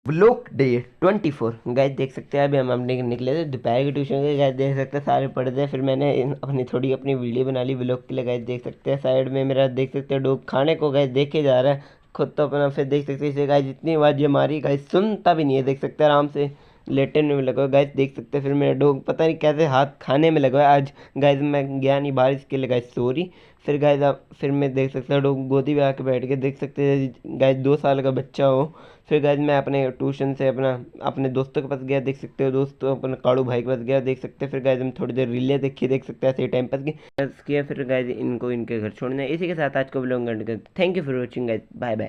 Block day 24 guys देख सकते हैं। अभी हम अपने निकले थे दोपहर की ट्यूशन के। गाइस देख सकते हैं सारे पढ़ थे। फिर मैंने अपनी वीडियो बना ली ब्लॉग के लिए। गाइस देख सकते हैं साइड में मेरा देख सकते हैं डॉग खाने को गाइस देखे जा रहा है खुद तो अपना। फिर देख सकते हैं इसे गाइस जितनी आवाज़ मारी गाइस सुनता भी नहीं है। देख सकते हैं आराम से लेटने में लगा गाइस देख सकते हैं। फिर मेरा डॉग पता नहीं कैसे हाथ खाने में लगा है आज। गाइस मैं गया नहीं बारिश के लिए गाइस सॉरी। फिर गाइस आप फिर मैं देख सकता हूँ डॉग गोदी में आके बैठ के देख सकते हैं गाइस 2 साल का बच्चा हो। फिर गाइस मैं अपने ट्यूशन से अपने दोस्तों के पास गया। देख सकते हो दोस्तों अपने काड़ू भाई के पास गया। देख सकते हैं फिर गाइस हम थोड़ी देर रीले देखी। देख सकते हैं ऐसे टाइम पास किया। फिर गाइस इनको इनके घर छोड़ना है। इसी के साथ आज को ब्लॉग एंड कर। Thank you for watching guys. Bye bye.